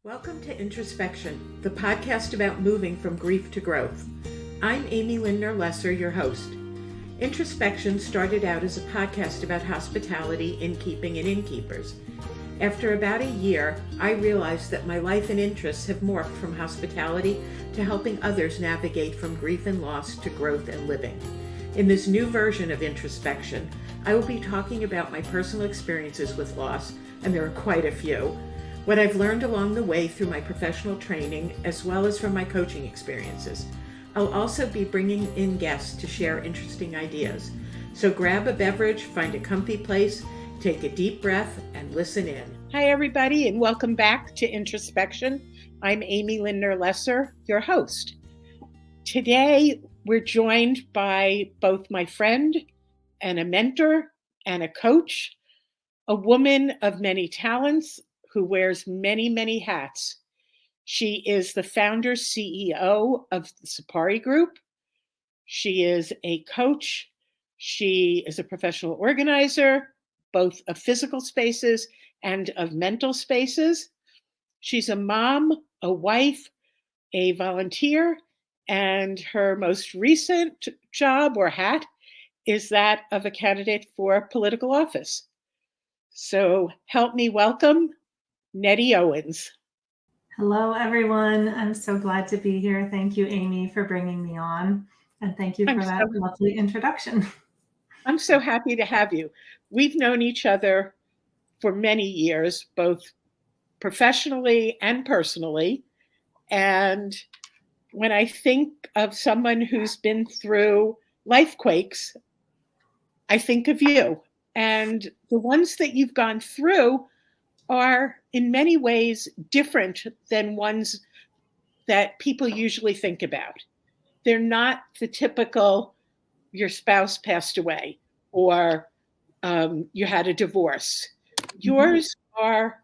Welcome to Introspection, the podcast about moving from grief to growth. I'm Amy Lindner-Lesser, your host. Introspection started out as a podcast about hospitality, innkeeping, and innkeepers. After about a year, I realized that my life and interests have morphed from hospitality to helping others navigate from grief and loss to growth and living. In this new version of Introspection, I will be talking about my personal experiences with loss, and there are quite a few, what I've learned along the way through my professional training, as well as from my coaching experiences. I'll also be bringing in guests to share interesting ideas. So grab a beverage, find a comfy place, take a deep breath, and listen in. Hi, everybody, and welcome back to Introspection. I'm Amy Lindner-Lesser, your host. Today, we're joined by both my friend and a mentor and a coach, a woman of many talents, who wears many, many hats. She is the founder CEO of the Sapari Group. She is a coach. She is a professional organizer, both of physical spaces and of mental spaces. She's a mom, a wife, a volunteer, and her most recent job or hat is that of a candidate for political office. So help me welcome Nettie Owens. Hello, everyone. I'm so glad to be here. Thank you, Amy, for bringing me on. And thank you for that lovely introduction. I'm so happy to have you. We've known each other for many years, both professionally and personally. And when I think of someone who's been through life-quakes, I think of you. And the ones that you've gone through are in many ways different than ones that people usually think about. They're not the typical, your spouse passed away or you had a divorce. Yours are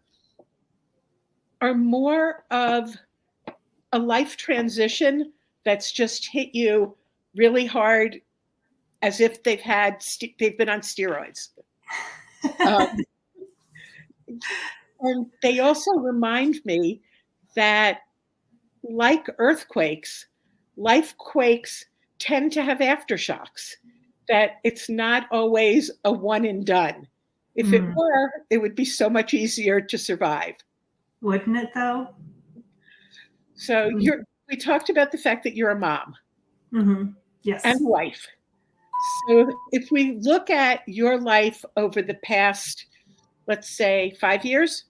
more of a life transition that's just hit you really hard, as if they've been on steroids. And they also remind me that, like earthquakes, life-quakes tend to have aftershocks, that it's not always a one and done. If it were, it would be so much easier to survive. Wouldn't it, though? So we talked about the fact that you're a mom. Yes. And wife. So if we look at your life over the past, let's say 5 years,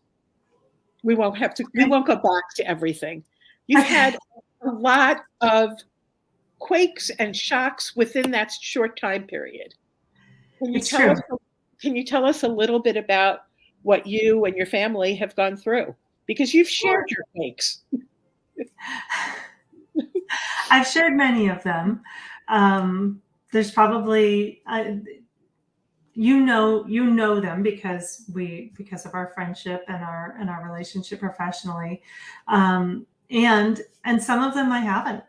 we won't go back to everything. You've had a lot of quakes and shocks within that short time period. Can you tell us a little bit about what you and your family have gone through? Because you've shared your quakes. I've shared many of them. There's probably you know them because of our friendship and our relationship professionally, and some of them I haven't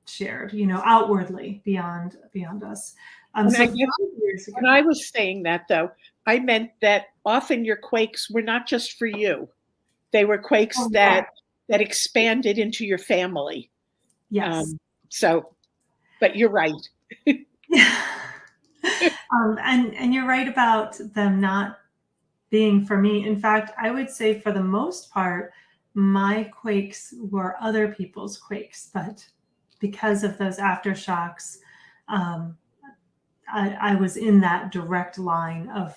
shared, outwardly beyond us. When I was saying that, though, I meant that often your quakes were not just for you; they were quakes that expanded into your family. Yes. But you're right. And you're right about them not being for me. In fact, I would say for the most part, my quakes were other people's quakes, but because of those aftershocks, I was in that direct line of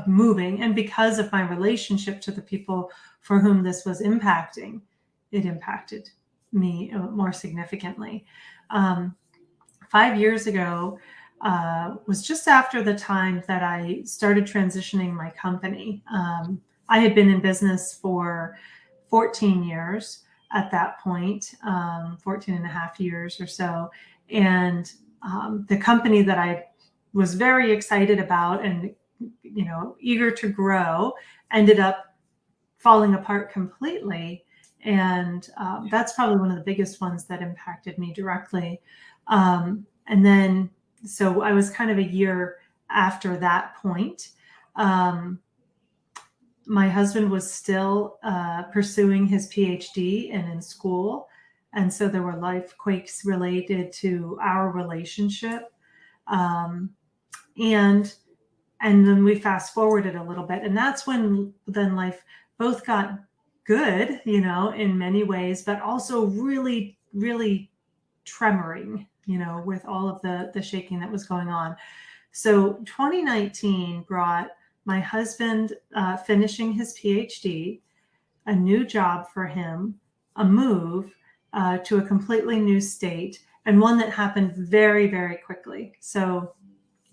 moving, and because of my relationship to the people for whom this was impacting, it impacted me more significantly. 5 years ago was just after the time that I started transitioning my company. I had been in business for 14 years at that point, 14 and a half years or so. And the company that I was very excited about and, eager to grow ended up falling apart completely. And that's probably one of the biggest ones that impacted me directly. And then, so I was kind of a year after that point. My husband was still pursuing his PhD and in school. And so there were life quakes related to our relationship. Um, and then we fast forwarded a little bit. And that's when then life both got good, in many ways, but also really, really tremoring, with all of the shaking that was going on. So 2019 brought my husband finishing his PhD, a new job for him, a move to a completely new state, and one that happened very, very quickly. So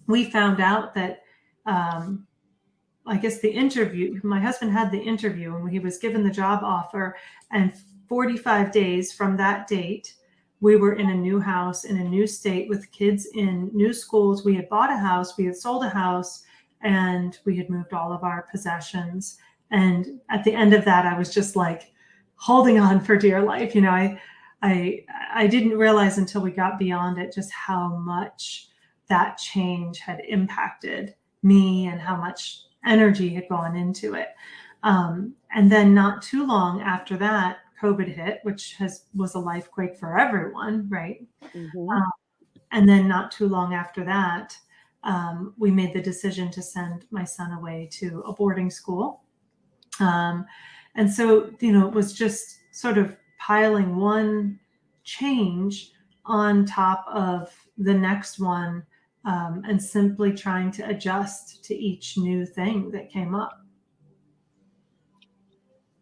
we found out that, I guess my husband had the interview and he was given the job offer, and 45 days from that date, we were in a new house in a new state with kids in new schools. We had bought a house, we had sold a house, and we had moved all of our possessions. And at the end of that, I was just like holding on for dear life. I didn't realize until we got beyond it just how much that change had impacted me and how much energy had gone into it. And then not too long after that, COVID hit, which was a life quake for everyone, right? Mm-hmm. And then not too long after that, we made the decision to send my son away to a boarding school. And so, it was just sort of piling one change on top of the next one, and simply trying to adjust to each new thing that came up.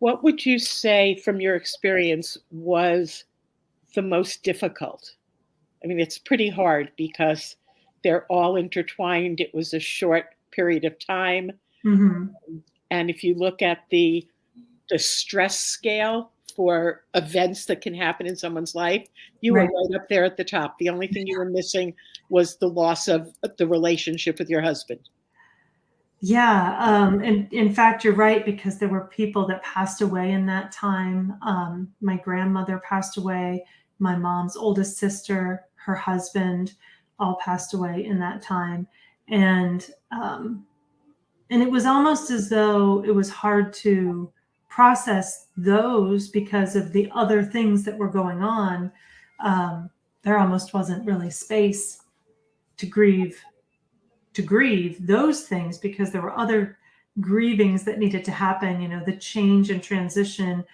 What would you say from your experience was the most difficult? I mean, it's pretty hard because they're all intertwined. It was a short period of time. Mm-hmm. And if you look at the stress scale for events that can happen in someone's life, you were Right. right up there at the top. The only thing you were missing was the loss of the relationship with your husband. Yeah. And in fact, you're right, because there were people that passed away in that time. My grandmother passed away, my mom's oldest sister, her husband, all passed away in that time. And it was almost as though it was hard to process those because of the other things that were going on. There almost wasn't really space to grieve those things because there were other grievings that needed to happen. The change and transition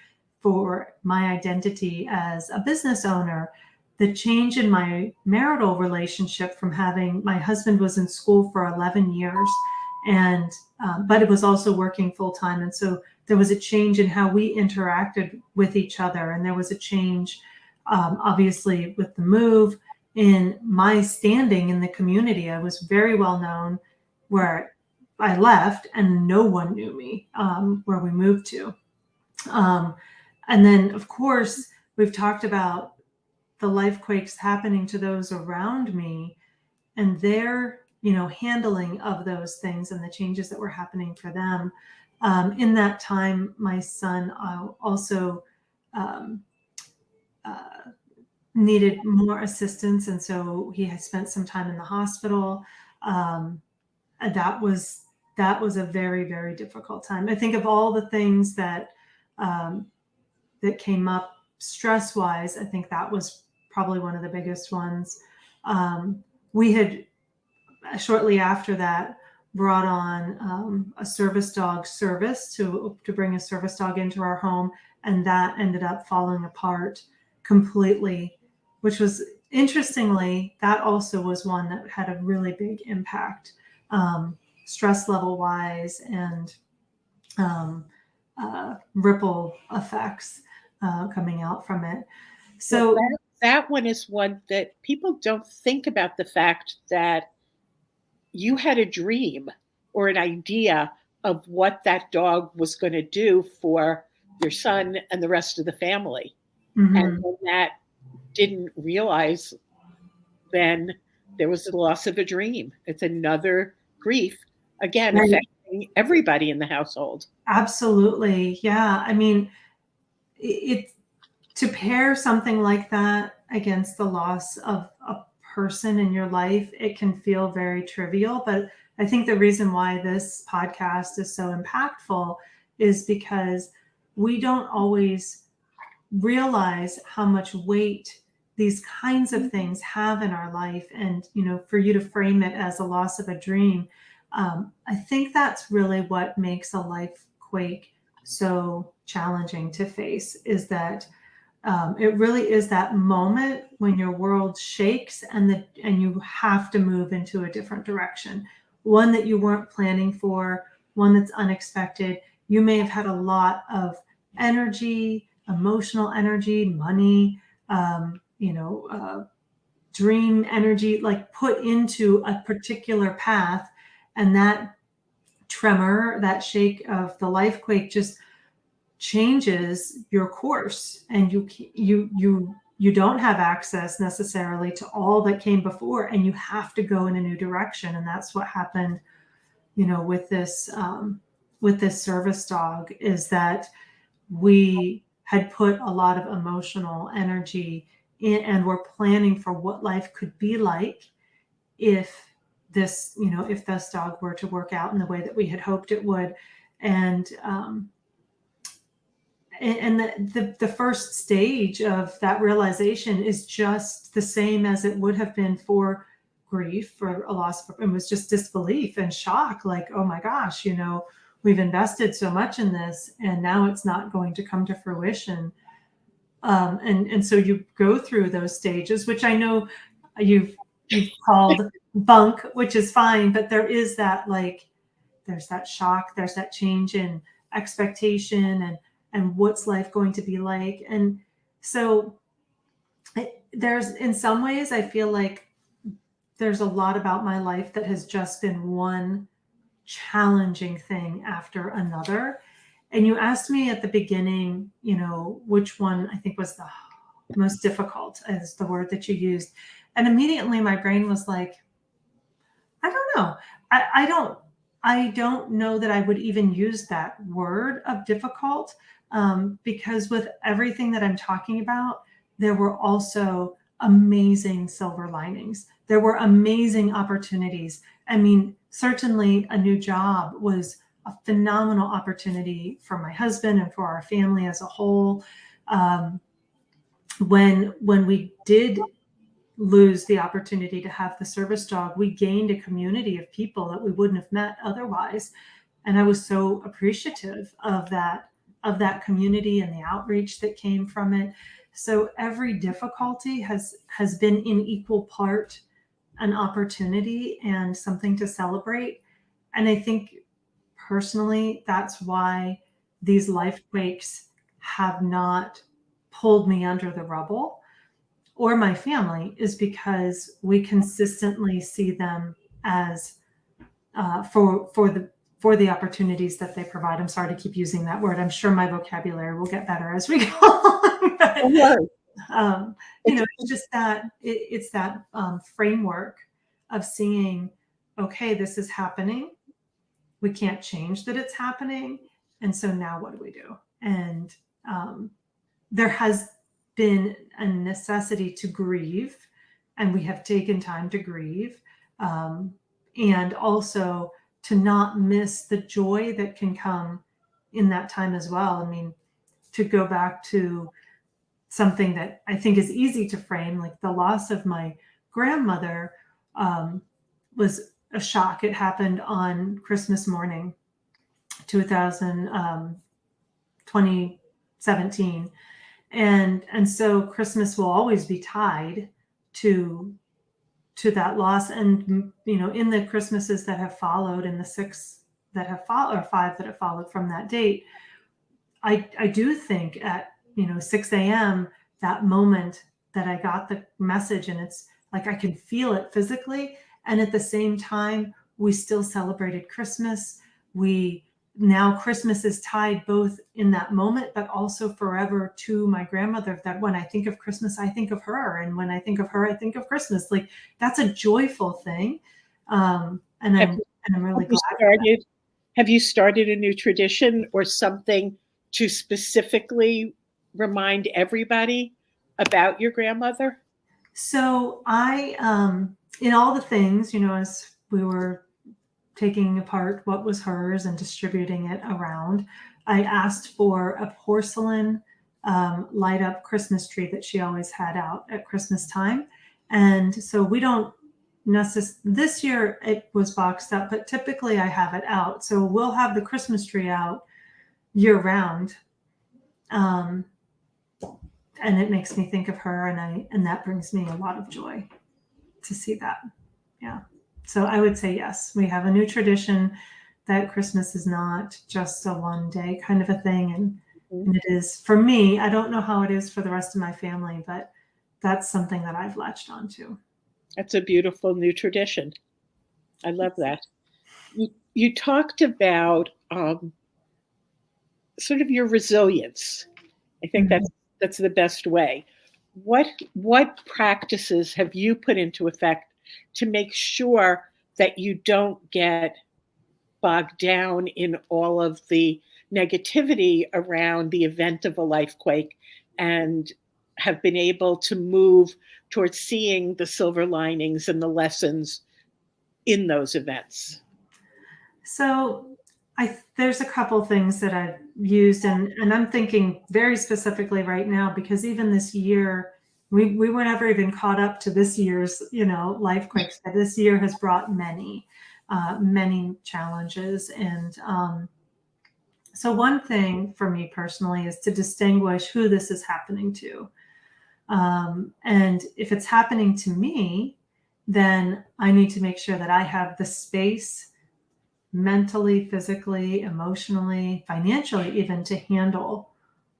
for my identity as a business owner, the change in my marital relationship from my husband was in school for 11 years, and but it was also working full time. And so there was a change in how we interacted with each other. And there was a change, obviously, with the move, in my standing in the community. I was very well known where I left, and no one knew me where we moved to. And then, of course, we've talked about the life quakes happening to those around me and their, handling of those things and the changes that were happening for them. In that time, my son also needed more assistance, and so he had spent some time in the hospital. And that was a very, very difficult time. I think of all the things that that came up stress wise, I think that was probably one of the biggest ones. We had shortly after that brought on a service dog service to bring a service dog into our home, and that ended up falling apart completely, which was, interestingly, that also was one that had a really big impact, stress level wise, and ripple effects coming out from it. So well, that one is one that people don't think about, the fact that you had a dream or an idea of what that dog was going to do for your son and the rest of the family. mm-hmm. And when that didn't realize, then there was the loss of a dream. It's another grief, again, Right. affecting everybody in the household. Absolutely. Yeah. I mean, it to pair something like that against the loss of a person in your life, it can feel very trivial. But I think the reason why this podcast is so impactful is because we don't always realize how much weight these kinds of things have in our life. And, for you to frame it as a loss of a dream, I think that's really what makes a life quake so challenging to face, is that it really is that moment when your world shakes and you have to move into a different direction, one that you weren't planning for, one that's unexpected. You may have had a lot of energy, emotional energy, money, dream energy, like put into a particular path, and that tremor, that shake of the life quake just changes your course, and you don't have access necessarily to all that came before, and you have to go in a new direction. And that's what happened, with this service dog, is that we had put a lot of emotional energy in, and we're planning for what life could be like if this dog were to work out in the way that we had hoped it would. And the first stage of that realization is just the same as it would have been for grief, for a loss. It was just disbelief and shock, like, oh my gosh, we've invested so much in this, and now it's not going to come to fruition. And so you go through those stages, which I know you've called bunk, which is fine, but there is that, like, there's that shock, there's that change in expectation, and what's life going to be like. And so there's, in some ways, I feel like there's a lot about my life that has just been one challenging thing after another. And you asked me at the beginning, which one I think was the most difficult, is the word that you used. And immediately my brain was like, I don't know. I don't know that I would even use that word of difficult, because with everything that I'm talking about, there were also amazing silver linings. There were amazing opportunities. I mean, certainly a new job was a phenomenal opportunity for my husband and for our family as a whole. When we did lose the opportunity to have the service dog, we gained a community of people that we wouldn't have met otherwise. And I was so appreciative of that community and the outreach that came from it. So every difficulty has been in equal part an opportunity and something to celebrate. And I think personally, that's why these life quakes have not pulled me under the rubble, or my family, is because we consistently see them as for the opportunities that they provide. I'm sorry to keep using that word. I'm sure my vocabulary will get better as we go on. But, it's just that it's that framework of seeing, okay, this is happening. We can't change that it's happening. And so now what do we do? And there has been a necessity to grieve, and we have taken time to grieve, and also to not miss the joy that can come in that time as well. I mean, to go back to something that I think is easy to frame, like the loss of my grandmother, was a shock. It happened on Christmas morning, 2017. And so Christmas will always be tied to that loss. And, in the Christmases that have followed, and the 6 that have followed, or 5 that have followed from that date, I do think at, 6 a.m., that moment that I got the message, and it's like, I can feel it physically. And at the same time, we still celebrated Christmas. Now Christmas is tied both in that moment, but also forever to my grandmother, that when I think of Christmas, I think of her. And when I think of her, I think of Christmas. Like, that's a joyful thing. And I'm really glad. Have you started a new tradition or something to specifically remind everybody about your grandmother? So I, in all the things, as we were taking apart what was hers and distributing it around, I asked for a porcelain light up Christmas tree that she always had out at Christmas time. And so we don't this year it was boxed up, but typically I have it out. So we'll have the Christmas tree out year round. And it makes me think of her, and that brings me a lot of joy to see that. Yeah. So I would say yes, we have a new tradition that Christmas is not just a one day kind of a thing. And it is for me. I don't know how it is for the rest of my family, but that's something that I've latched onto. That's a beautiful new tradition. I love that. You talked about sort of your resilience. I think that's the best way. What practices have you put into effect to make sure that you don't get bogged down in all of the negativity around the event of a lifequake, and have been able to move towards seeing the silver linings and the lessons in those events? So there's a couple things that I've used, and I'm thinking very specifically right now, because even this year, we were never even caught up to this year's, lifequakes, but this year has brought many challenges. And so one thing for me personally is to distinguish who this is happening to. And if it's happening to me, then I need to make sure that I have the space mentally, physically, emotionally, financially, even, to handle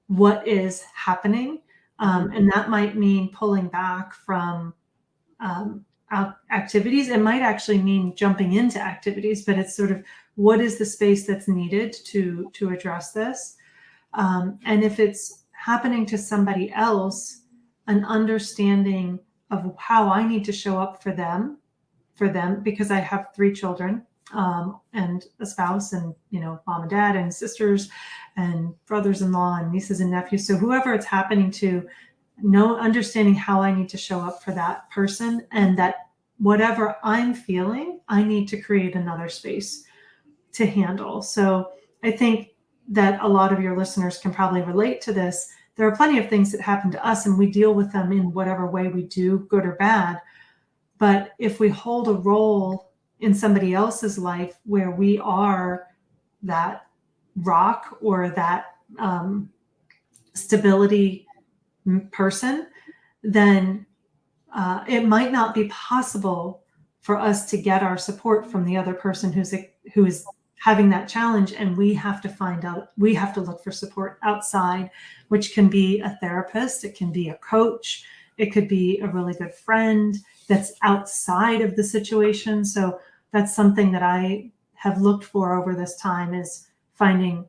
what is happening. And that might mean pulling back from activities. It might actually mean jumping into activities, but it's sort of, what is the space that's needed to address this? And if it's happening to somebody else, an understanding of how I need to show up for them, because I have 3 children, and a spouse, and mom and dad and sisters and brothers-in-law and nieces and nephews. So whoever it's happening to, understanding how I need to show up for that person, and that whatever I'm feeling, I need to create another space to handle. So I think that a lot of your listeners can probably relate to this. There are plenty of things that happen to us, and we deal with them in whatever way we do, good or bad. But if we hold a role in somebody else's life where we are that rock or that stability person, then it might not be possible for us to get our support from the other person who is having that challenge. And we have to look for support outside, which can be a therapist, it can be a coach, it could be a really good friend that's outside of the situation. So that's something that I have looked for over this time, is finding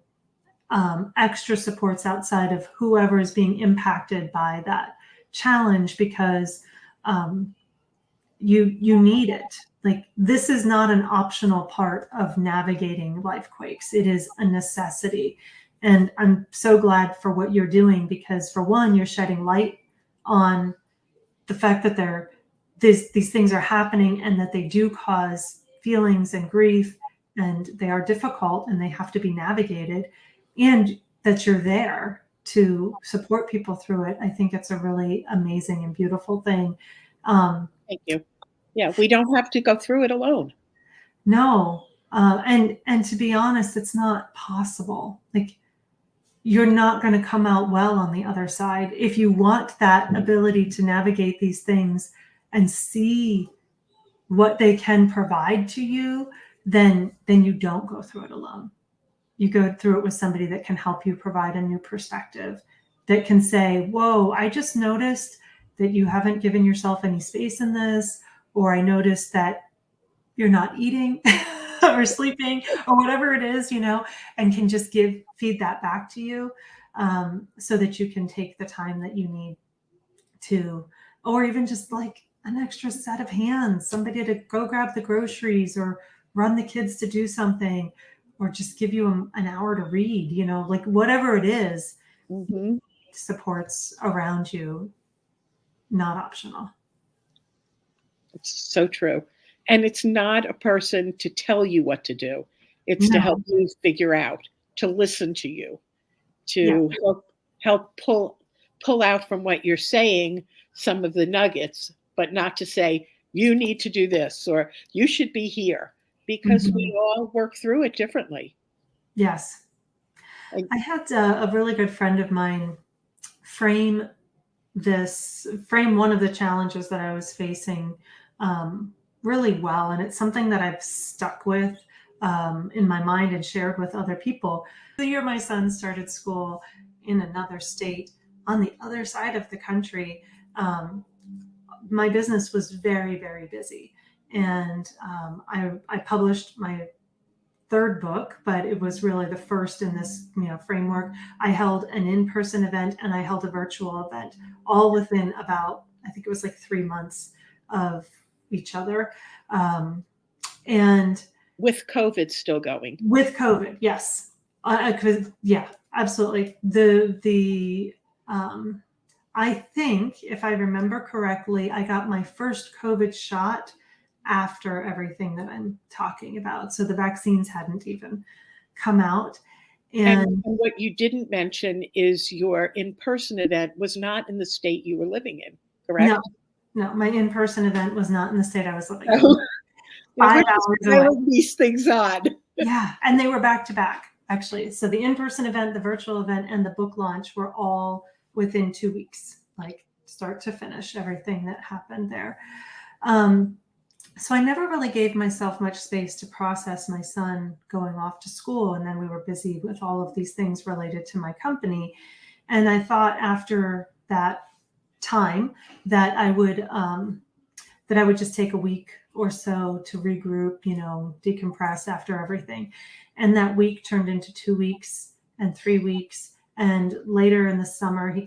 extra supports outside of whoever is being impacted by that challenge, because you need it. Like, this is not an optional part of navigating lifequakes. It is a necessity. And I'm so glad for what you're doing, because for one, you're shedding light on the fact that these things are happening, and that they do cause feelings and grief, and they are difficult, and they have to be navigated, and that you're there to support people through it. I think it's a really amazing and beautiful thing. Thank you. Yeah, we don't have to go through it alone. No. And to be honest, it's not possible. Like, you're not going to come out well on the other side. If you want that ability to navigate these things and see what they can provide to you, then you don't go through it alone. You go through it with somebody that can help you provide a new perspective, that can say, whoa, I just noticed that you haven't given yourself any space in this, or I noticed that you're not eating or sleeping or whatever it is, and can just feed that back to you, so that you can take the time that you need to, or even just like an extra set of hands, somebody to go grab the groceries or run the kids to do something, or just give you an hour to read, like whatever it is, supports around you, not optional. It's so true. And it's not a person to tell you what to do. It's to help you figure out. to listen to you, Yeah. to help pull out from what you're saying some of the nuggets, but not to say you need to do this or you should be here, because we all work through it differently. Yes. I had a really good friend of mine frame one of the challenges that I was facing really well. And it's something that I've stuck with in my mind and shared with other people. The year my son started school in another state on the other side of the country, my business was very, very busy. And I published my third book, but it was really the first in this framework. I held an in-person event and I held a virtual event, all within about, I think it was like 3 months of each other. And with COVID still going. With COVID, yes. Yeah, absolutely. I think, if I remember correctly, I got my first COVID shot after everything that I'm talking about. So the vaccines hadn't even come out. And what you didn't mention is your in-person event was not in the state you were living in, correct? No, my in-person event was not in the state I was living in. 5 hours away. These things on. Yeah, and they were back to back, actually. So the in-person event, the virtual event, and the book launch were all within 2 weeks, like start to finish, everything that happened there. So I never really gave myself much space to process my son going off to school. And then we were busy with all of these things related to my company. And I thought after that time that I would just take a week or so to regroup, decompress after everything. And that week turned into 2 weeks and 3 weeks. And later in the summer, he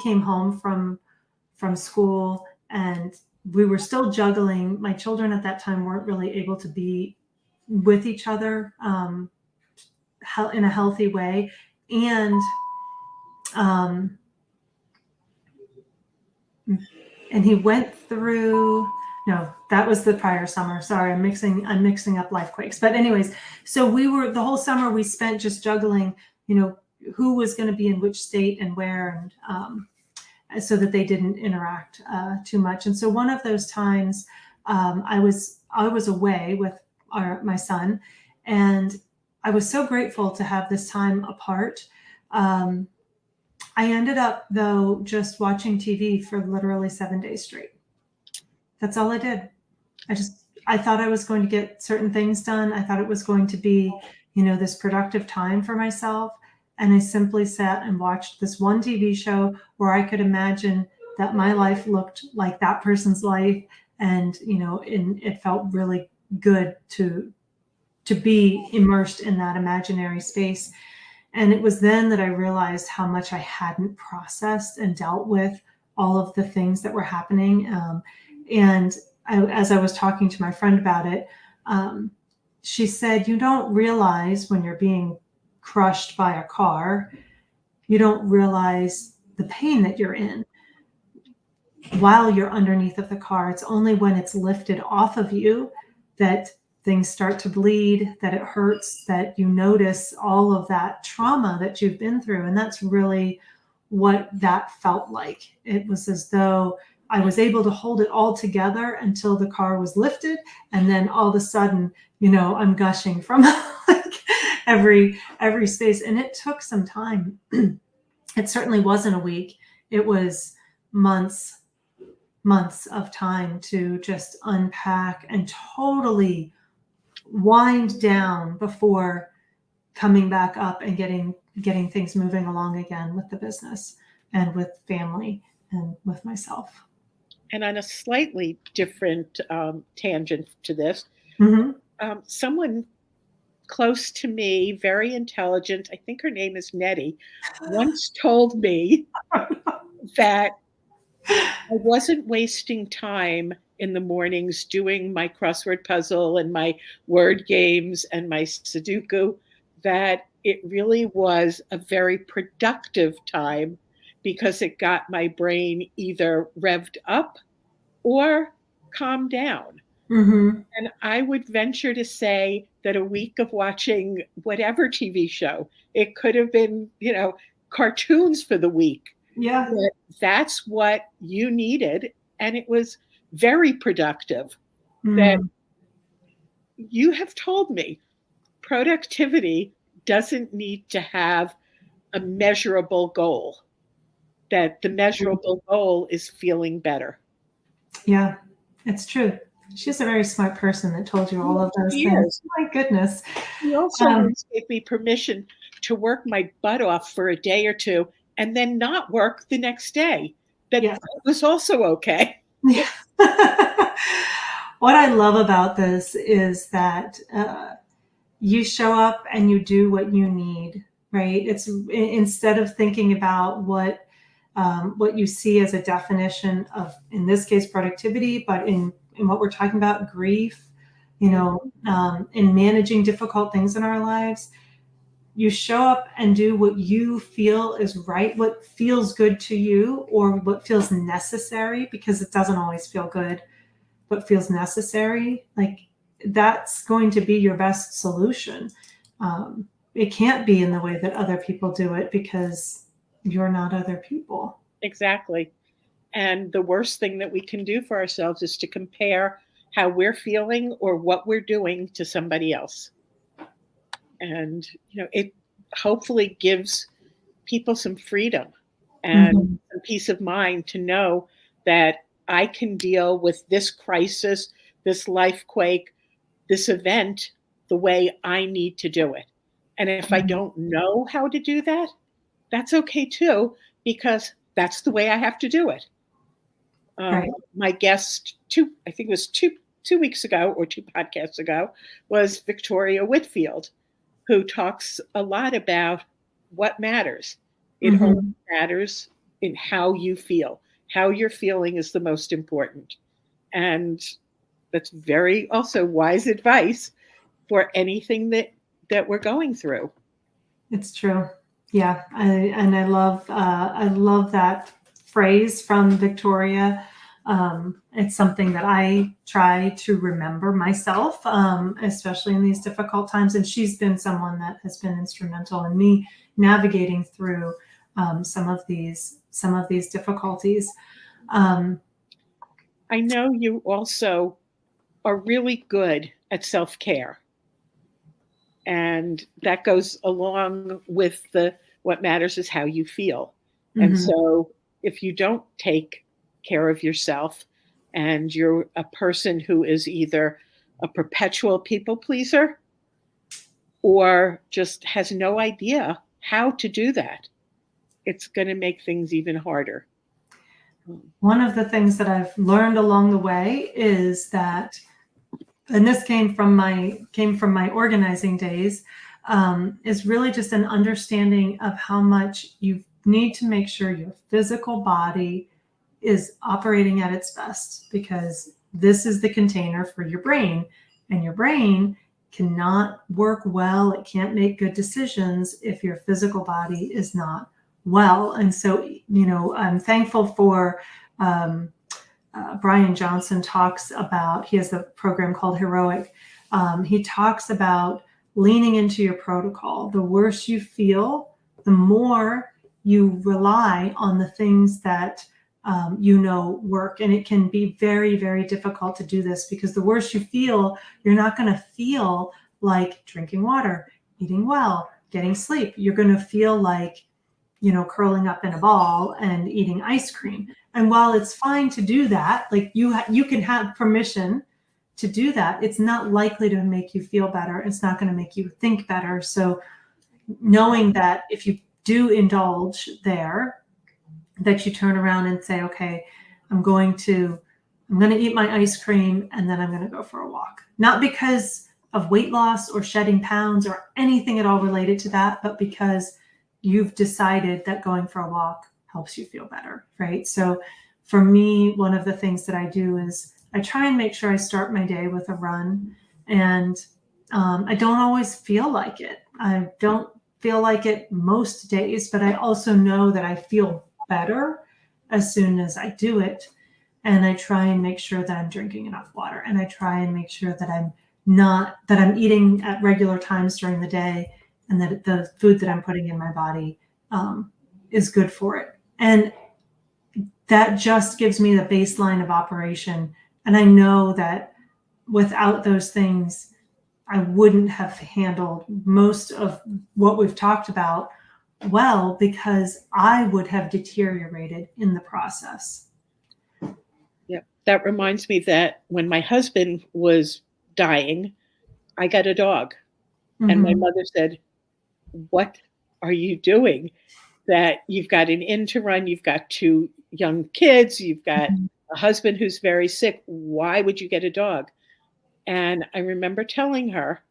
came home from school, and we were still juggling. My children at that time weren't really able to be with each other in a healthy way. And he went through, no, that was the prior summer. Sorry, I'm mixing up life-quakes. But anyways, so the whole summer we spent just juggling, who was going to be in which state and where, and so that they didn't interact too much. And so one of those times I was away with my son, and I was so grateful to have this time apart. I ended up, though, just watching TV for literally 7 days straight. That's all I did. I thought I was going to get certain things done. I thought it was going to be, this productive time for myself. And I simply sat and watched this one TV show where I could imagine that my life looked like that person's life. And, it felt really good to be immersed in that imaginary space. And it was then that I realized how much I hadn't processed and dealt with all of the things that were happening. As I was talking to my friend about it, she said, you don't realize when you're being crushed by a car, you don't realize the pain that you're in while you're underneath of the car. It's only when it's lifted off of you that things start to bleed, that it hurts, that you notice all of that trauma that you've been through. And that's really what that felt like. It was as though I was able to hold it all together until the car was lifted. And then all of a sudden, I'm gushing from like every space. And it took some time. It certainly wasn't a week. It was months of time to just unpack and totally wind down before coming back up and getting things moving along again with the business and with family and with myself. And on a slightly different tangent to this, someone close to me, very intelligent, I think her name is Nettie, once told me that I wasn't wasting time in the mornings doing my crossword puzzle and my word games and my Sudoku, that it really was a very productive time because it got my brain either revved up or calmed down. Mm-hmm. And I would venture to say that a week of watching whatever TV show, it could have been, cartoons for the week. Yeah. But that's what you needed. And it was very productive. That Mm. you have told me productivity doesn't need to have a measurable goal, that the measurable goal is feeling better. Yeah, it's true. She's a very smart person that told you all of those She things. is. My goodness. He also once gave me permission to work my butt off for a day or two and then not work the next day. That Yeah. was also okay. Yeah. What I love about this is that you show up and you do what you need, right? It's instead of thinking about what you see as a definition of, in this case, productivity, but in what we're talking about, grief, in managing difficult things in our lives, you show up and do what you feel is right, what feels good to you, or what feels necessary, because it doesn't always feel good, but feels necessary. Like, that's going to be your best solution. It can't be in the way that other people do it, because you're not other people. Exactly. And the worst thing that we can do for ourselves is to compare how we're feeling or what we're doing to somebody else. And, it hopefully gives people some freedom and Mm-hmm. some peace of mind to know that I can deal with this crisis, this life quake, this event the way I need to do it. And if I don't know how to do that, that's okay too, because that's the way I have to do it. Right. My guest, I think it was two weeks ago or two podcasts ago, was Victoria Whitfield, who talks a lot about what matters. It only Mm-hmm. matters in how you feel. How you're feeling is the most important. And that's very also wise advice for anything that we're going through. It's true. Yeah. I love that phrase from Victoria. It's something that I try to remember myself, especially in these difficult times. And she's been someone that has been instrumental in me navigating through some of these difficulties. I know you also are really good at self-care. And that goes along with what matters is how you feel. And Mm-hmm. so if you don't take care of yourself and you're a person who is either a perpetual people pleaser or just has no idea how to do that, it's going to make things even harder. One of the things that I've learned along the way is that, and this came from my organizing days, is really just an understanding of how much you need to make sure your physical body is operating at its best, because this is the container for your brain, and your brain cannot work well. It can't make good decisions if your physical body is not well. And so, I'm thankful for Brian Johnson talks about, he has a program called Heroic. He talks about leaning into your protocol. The worse you feel, the more you rely on the things that work. And it can be very, very difficult to do this, because the worse you feel, you're not going to feel like drinking water, eating well, getting sleep. You're going to feel like, curling up in a ball and eating ice cream. And while it's fine to do that, like you can have permission to do that, it's not likely to make you feel better. It's not going to make you think better. So knowing that if you do indulge there, that you turn around and say, okay, I'm going to eat my ice cream, and then I'm going to go for a walk. Not because of weight loss or shedding pounds or anything at all related to that, but because you've decided that going for a walk helps you feel better, right? So for me, one of the things that I do is I try and make sure I start my day with a run. And I don't always feel like it. I don't feel like it most days, but I also know that I feel better as soon as I do it. And I try and make sure that I'm drinking enough water. And I try and make sure that I'm eating at regular times during the day, and that the food that I'm putting in my body is good for it. And that just gives me the baseline of operation. And I know that without those things, I wouldn't have handled most of what we've talked about well, because I would have deteriorated in the process. Yeah, that reminds me that when my husband was dying, I got a dog. And my mother said, "What are you doing? That you've got an inn to run, you've got 2 young kids, you've got a husband who's very sick. Why would you get a dog?" And I remember telling her,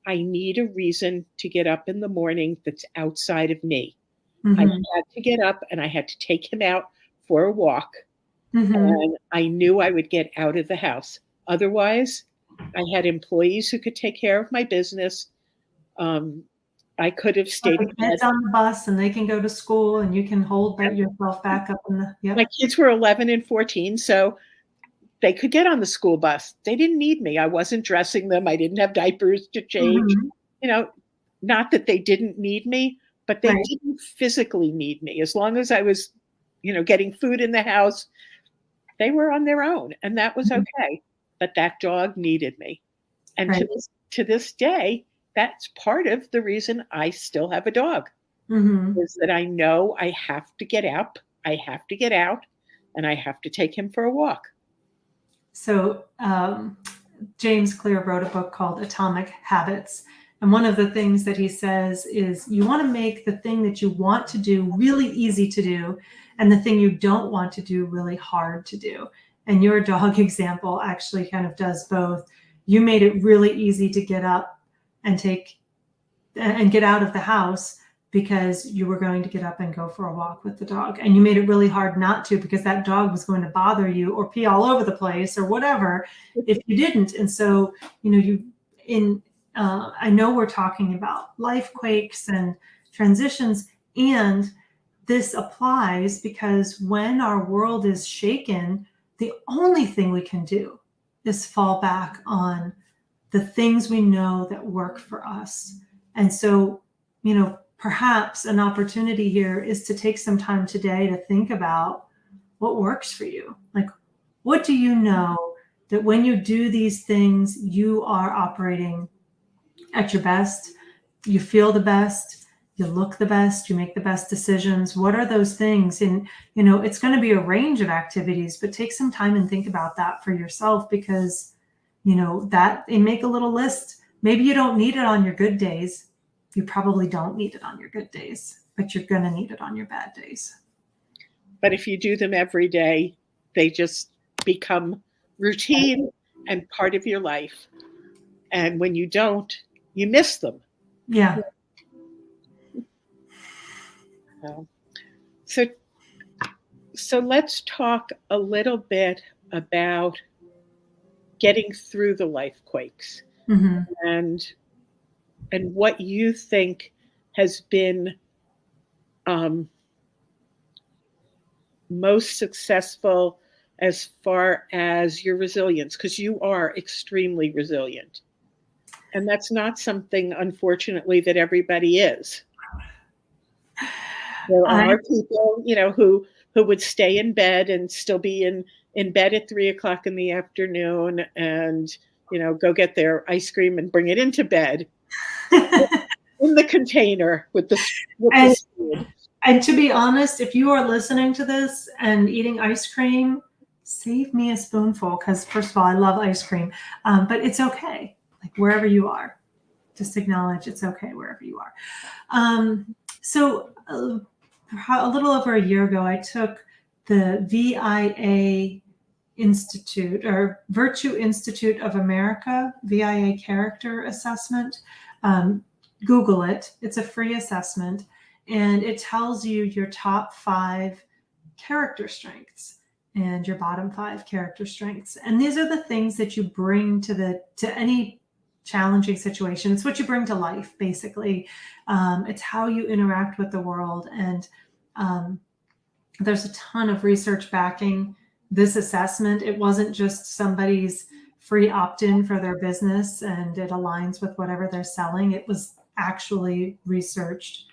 "I need a reason to get up in the morning that's outside of me." I had to get up and I had to take him out for a walk. And I knew I would get out of the house. Otherwise, I had employees who could take care of my business. I could have stayed in bed. Kids on the bus, and they can go to school, and you can hold yourself back up in the. Yep. My kids were 11 and 14, so they could get on the school bus. They didn't need me. I wasn't dressing them. I didn't have diapers to change. Not that they didn't need me, but they didn't physically need me. As long as I was, getting food in the house, they were on their own, and that was okay. But that dog needed me. And to this day, that's part of the reason I still have a dog, is that I know I have to get up, I have to get out, and I have to take him for a walk. So James Clear wrote a book called Atomic Habits. And one of the things that he says is you want to make the thing that you want to do really easy to do, and the thing you don't want to do really hard to do. And your dog example actually kind of does both. You made it really easy to get up and get out of the house because you were going to get up and go for a walk with the dog. And you made it really hard not to, because that dog was going to bother you or pee all over the place or whatever if you didn't. And so, I know we're talking about life-quakes and transitions, and this applies because when our world is shaken, the only thing we can do is fall back on the things we know that work for us. And so, perhaps an opportunity here is to take some time today to think about what works for you. Like, what do you know that when you do these things, you are operating at your best, you feel the best, you look the best, you make the best decisions? What are those things? And, it's going to be a range of activities, but take some time and think about that for yourself, because, and make a little list. Maybe you don't need it on your good days. You probably don't need it on your good days, but you're going to need it on your bad days. But if you do them every day, they just become routine and part of your life. And when you don't, you miss them. Yeah. So let's talk a little bit about getting through the life quakes, and what you think has been most successful as far as your resilience, because you are extremely resilient. And that's not something, unfortunately, that everybody is. There are people, who would stay in bed and still be in bed at 3:00 in the afternoon and, go get their ice cream and bring it into bed in the container with the spoon. And to be honest, if you are listening to this and eating ice cream, save me a spoonful, because first of all, I love ice cream, but it's okay. Like, wherever you are, just acknowledge it's okay wherever you are. So a little over a year ago, I took the VIA Institute, or Virtue Institute of America, VIA Character Assessment. Google it. It's a free assessment, and it tells you your top 5 character strengths and your bottom 5 character strengths. And these are the things that you bring to any challenging situation. It's what you bring to life, basically. It's how you interact with the world. And there's a ton of research backing this assessment, it wasn't just somebody's free opt-in for their business and it aligns with whatever they're selling. It was actually researched.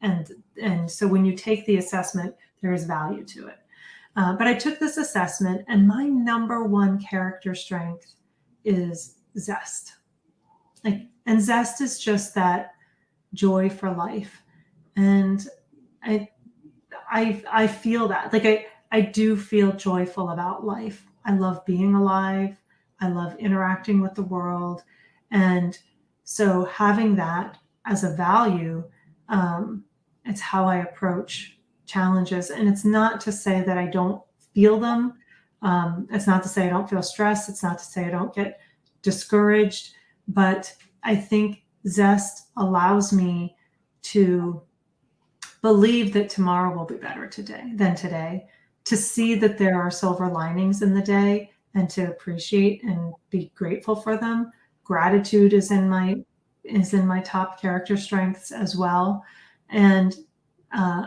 And so when you take the assessment, there is value to it. But I took this assessment, and my number one character strength is zest. And zest is just that joy for life. And I feel that. I do feel joyful about life. I love being alive. I love interacting with the world. And so having that as a value, it's how I approach challenges. And it's not to say that I don't feel them. It's not to say I don't feel stressed. It's not to say I don't get discouraged. But I think zest allows me to believe that tomorrow will be better than today, to see that there are silver linings in the day and to appreciate and be grateful for them. Gratitude is in my top character strengths as well. And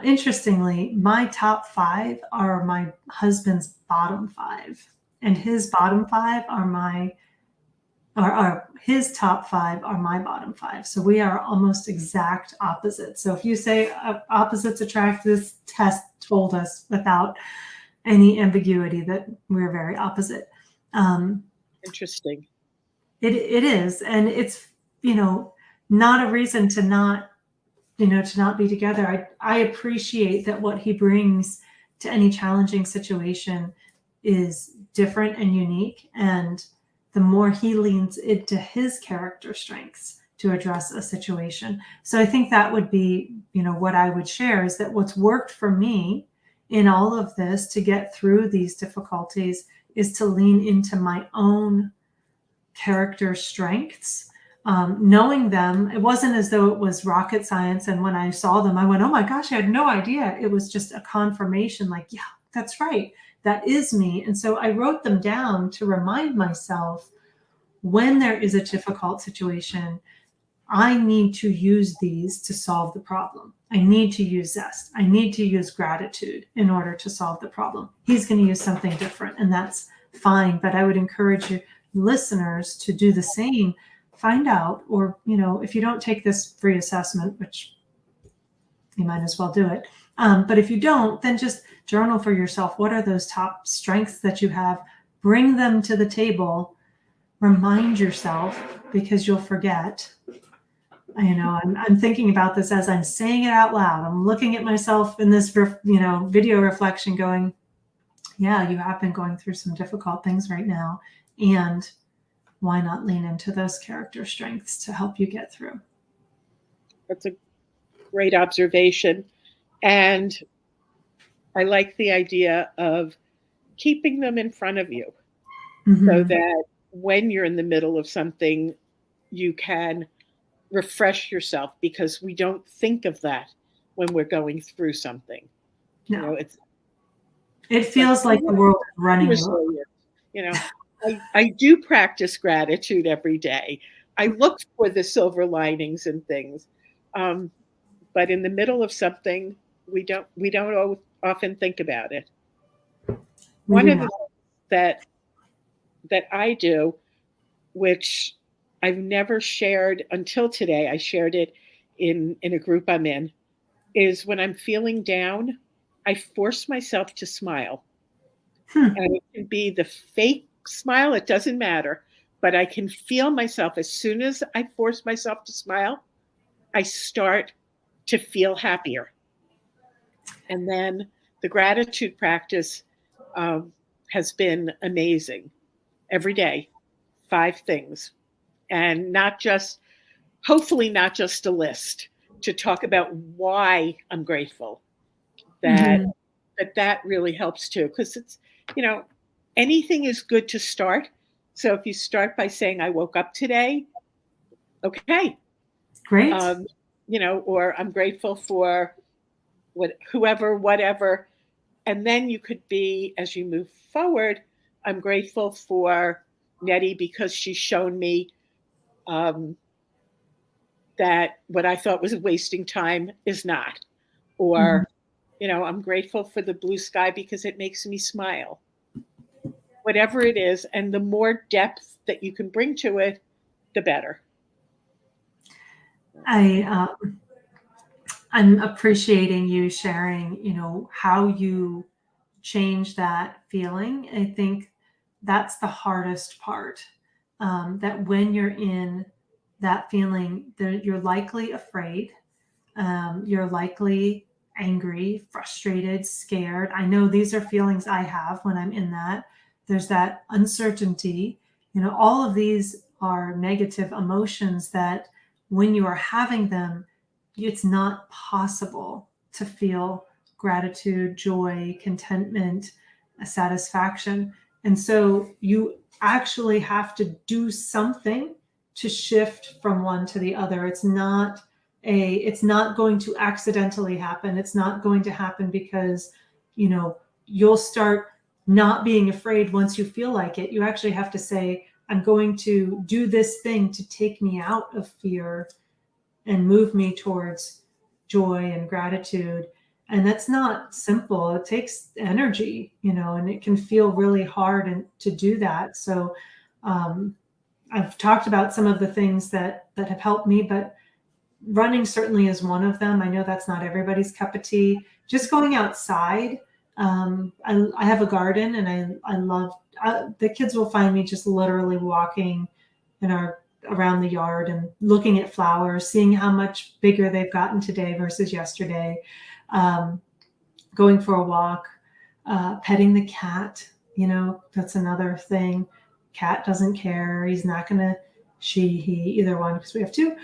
interestingly, my top 5 are my husband's bottom 5, and his bottom 5 are his top 5 are my bottom 5. So we are almost exact opposites. So if you say opposites attract, this test told us without any ambiguity that we're very opposite. Interesting. It is, and it's not a reason to not be together. I appreciate that what he brings to any challenging situation is different and unique, and the more he leans into his character strengths to address a situation. So I think that would be, what I would share is that what's worked for me in all of this to get through these difficulties is to lean into my own character strengths. Knowing them, it wasn't as though it was rocket science. And when I saw them, I went, oh my gosh, I had no idea. It was just a confirmation, like, yeah, that's right. That is me. And so I wrote them down to remind myself when there is a difficult situation, I need to use these to solve the problem. I need to use zest. I need to use gratitude in order to solve the problem. He's going to use something different, and that's fine. But I would encourage your listeners to do the same. Find out, or, if you don't take this free assessment, which you might as well do it. But if you don't, then just journal for yourself. What are those top strengths that you have? Bring them to the table. Remind yourself, because you'll forget. I'm thinking about this as I'm saying it out loud. I'm looking at myself in this, video reflection going, yeah, you have been going through some difficult things right now. And why not lean into those character strengths to help you get through? That's a great observation. And I like the idea of keeping them in front of you, so that when you're in the middle of something, you can refresh yourself, because we don't think of that when we're going through something. No. It feels like the world is running you. I do practice gratitude every day. I look for the silver linings and things. But in the middle of something, we don't often think about it. One of the things that I do, which I've never shared until today, I shared it in a group I'm in, is when I'm feeling down, I force myself to smile. And it can be the fake smile, it doesn't matter, but I can feel myself. As soon as I force myself to smile, I start to feel happier. And then the gratitude practice has been amazing. Every day, 5 things. And hopefully not just a list, to talk about why I'm grateful. That really helps too. Because it's, anything is good to start. So if you start by saying, I woke up today, okay. Great. Or I'm grateful for whatever. And then you could be, as you move forward, I'm grateful for Nettie because she's shown me that what I thought was wasting time is not. Or, I'm grateful for the blue sky because it makes me smile. whatever it is, and the more depth that you can bring to it, the better. I'm appreciating you sharing, how you change that feeling. I think that's the hardest part. That when you're in that feeling, you're likely afraid. You're likely angry, frustrated, scared. I know these are feelings I have when I'm in that. There's that uncertainty. All of these are negative emotions that when you are having them, it's not possible to feel gratitude, joy, contentment, satisfaction. And so you actually have to do something to shift from one to the other. It's not going to accidentally happen. It's not going to happen because, you'll start not being afraid once you feel like it. You actually have to say, I'm going to do this thing to take me out of fear and move me towards joy and gratitude. And that's not simple. It takes energy, and it can feel really hard to do that. So I've talked about some of the things that have helped me, but running certainly is one of them. I know that's not everybody's cup of tea. Just going outside. I have a garden, and I love, the kids will find me just literally walking around the yard and looking at flowers, seeing how much bigger they've gotten today versus yesterday, going for a walk, petting the cat. That's another thing. Cat doesn't care. He's not going to, he, either one, because we have two,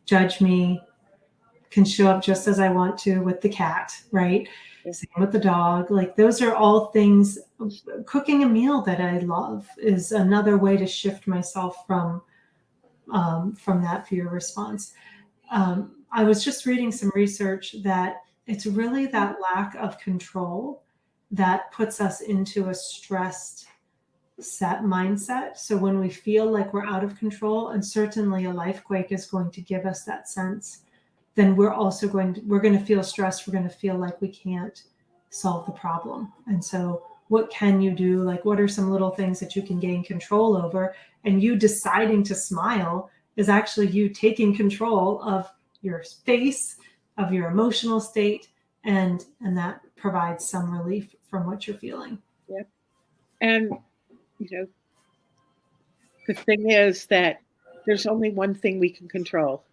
judge me, can show up just as I want to with the cat, right? Same with the dog. Like, those are all things. Cooking a meal that I love is another way to shift myself from that fear response. I was just reading some research that it's really that lack of control that puts us into a stressed mindset. So when we feel like we're out of control, and certainly a life quake is going to give us that sense, then we're going to feel stressed. We're going to feel like we can't solve the problem. And so what can you do? Like, what are some little things that you can gain control over? And you deciding to smile is actually you taking control of your face, of your emotional state, and that provides some relief from what you're feeling. Yeah. And, the thing is that there's only one thing we can control,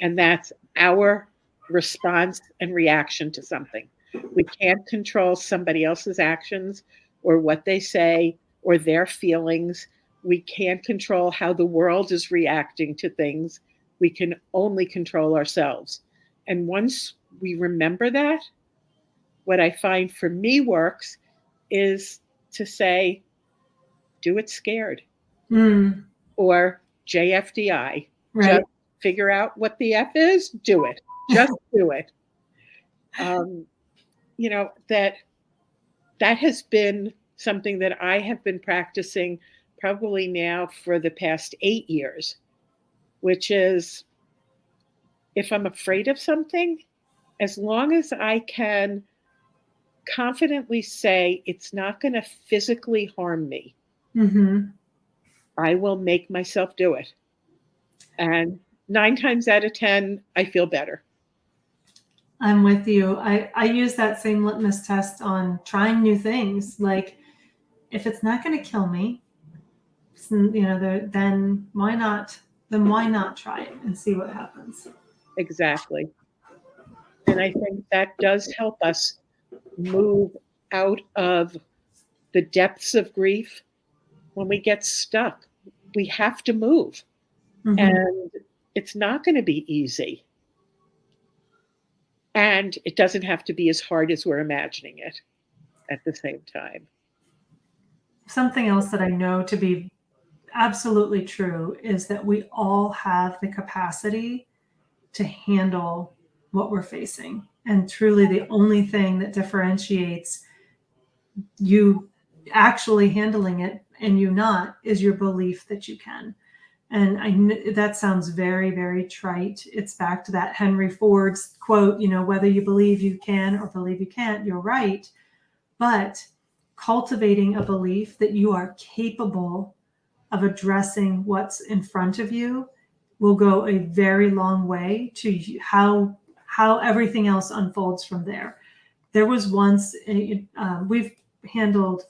and that's our response and reaction to something. We can't control somebody else's actions or what they say or their feelings. We can't control how the world is reacting to things. We can only control ourselves. And once we remember that, what I find for me works is to say, do it scared. Or JFDI. Right. Just figure out what the F is, do it. Just do it. That has been something that I have been practicing probably now for the past 8 years, which is, if I'm afraid of something, as long as I can confidently say it's not going to physically harm me, I will make myself do it. And 9 times out of 10, I feel better. I'm with you. I use that same litmus test on trying new things. Like, if it's not going to kill me, then why not? Then why not try it and see what happens? Exactly. And I think that does help us move out of the depths of grief. When we get stuck, we have to move. And it's not going to be easy. And it doesn't have to be as hard as we're imagining it at the same time. Something else that I know to be absolutely true is that we all have the capacity to handle what we're facing. And truly the only thing that differentiates you actually handling it and you not is your belief that you can. And that sounds very, very trite. It's back to that Henry Ford's quote, whether you believe you can or believe you can't, you're right. But cultivating a belief that you are capable of addressing what's in front of you will go a very long way to how everything else unfolds from there. There was once, we've handled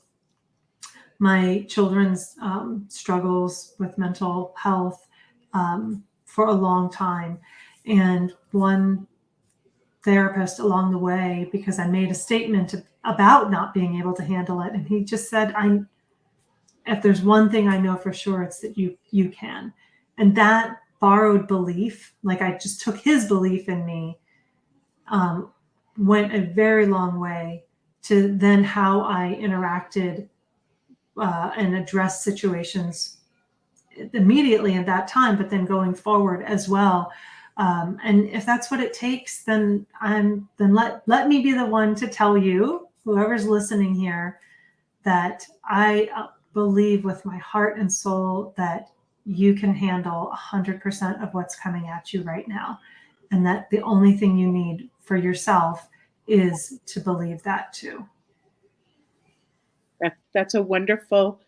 my children's struggles with mental health for a long time. And one therapist along the way, because I made a statement about not being able to handle it, and he just said, if there's one thing I know for sure, it's that you can. And that borrowed belief, like I just took his belief in me, went a very long way to then how I interacted and addressed situations immediately at that time, but then going forward as well. And if that's what it takes, then let me be the one to tell you, whoever's listening here, that I believe with my heart and soul that you can handle 100% of what's coming at you right now. And that the only thing you need for yourself is to believe that too. That's a wonderful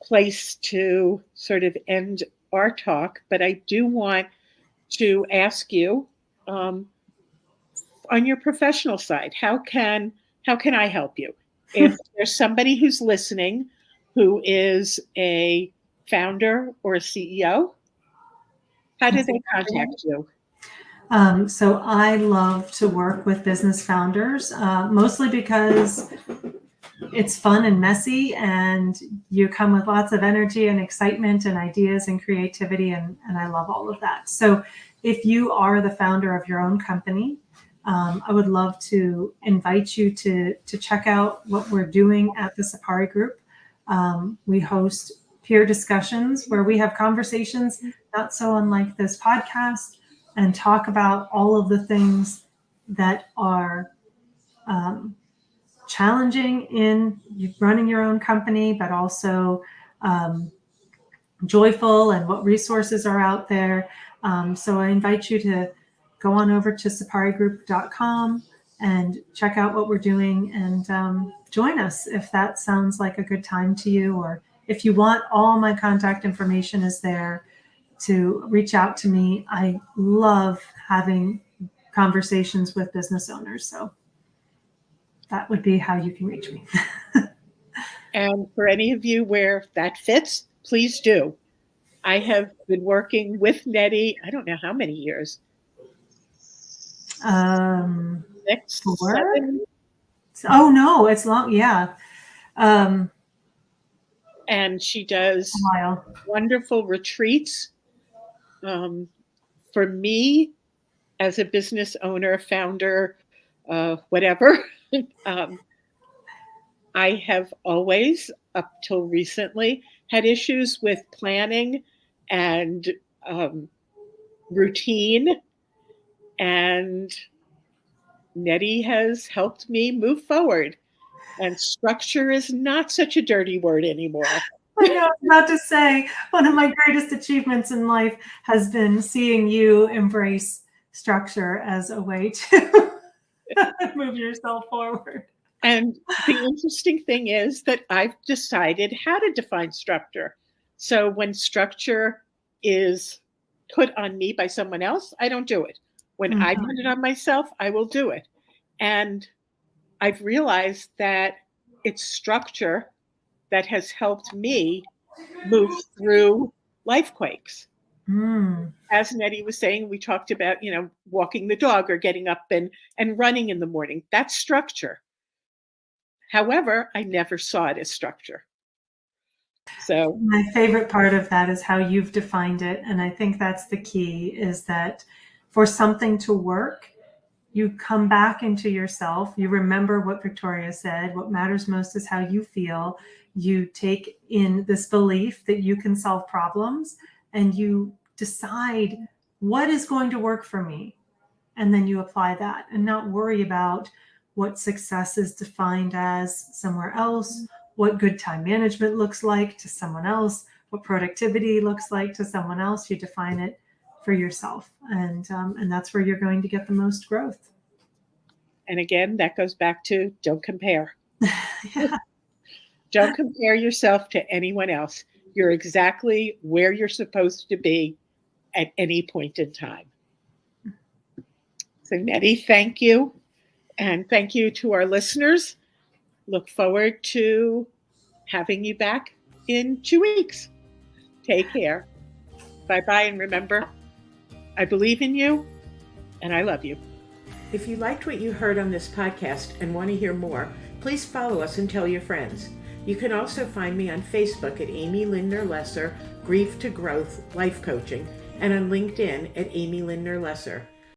place to sort of end our talk. But I do want to ask you, on your professional side, how can I help you? If there's somebody who's listening who is a founder or a CEO, how do they contact you? So I love to work with business founders, mostly because it's fun and messy, and you come with lots of energy and excitement and ideas and creativity, and I love all of that. So if you are the founder of your own company, I would love to invite you to check out what we're doing at the Sapari Group. We host peer discussions where we have conversations not so unlike this podcast and talk about all of the things that are challenging in running your own company, but also joyful, and what resources are out there. So I invite you to go on over to saparigroup.com and check out what we're doing, and join us if that sounds like a good time to you. Or if you want, all my contact information is there to reach out to me. I love having conversations with business owners. So that would be how you can reach me. And for any of you where that fits, please do. I have been working with Nettie, I don't know how many years. 6, 4? 7. Oh no, it's long. Yeah. And she does wonderful retreats. For me, as a business owner, founder, whatever, I have always, up till recently, had issues with planning and routine. And Nettie has helped me move forward. And structure is not such a dirty word anymore. I know, I was about to say, one of my greatest achievements in life has been seeing you embrace structure as a way to move yourself forward. And the interesting thing is that I've decided how to define structure. So when structure is put on me by someone else, I don't do it. When I put it on myself, I will do it. And I've realized that it's structure that has helped me move through life-quakes. As Nettie was saying, we talked about, walking the dog or getting up and running in the morning. That's structure. However, I never saw it as structure. So my favorite part of that is how you've defined it. And I think that's the key, is that for something to work, you come back into yourself. You remember what Victoria said. What matters most is how you feel. You take in this belief that you can solve problems, and you decide what is going to work for me. And then you apply that and not worry about what success is defined as somewhere else, what good time management looks like to someone else, what productivity looks like to someone else. You define it for yourself. And that's where you're going to get the most growth. And again, that goes back to don't compare. Yeah. Don't compare yourself to anyone else. You're exactly where you're supposed to be at any point in time. So, Nettie, thank you. And thank you to our listeners. Look forward to having you back in 2 weeks. Take care. Bye-bye. And remember, I believe in you and I love you. If you liked what you heard on this podcast and want to hear more, please follow us and tell your friends. You can also find me on Facebook at Amy Lindner Lesser, Grief to Growth Life Coaching, and on LinkedIn at Amy Lindner Lesser.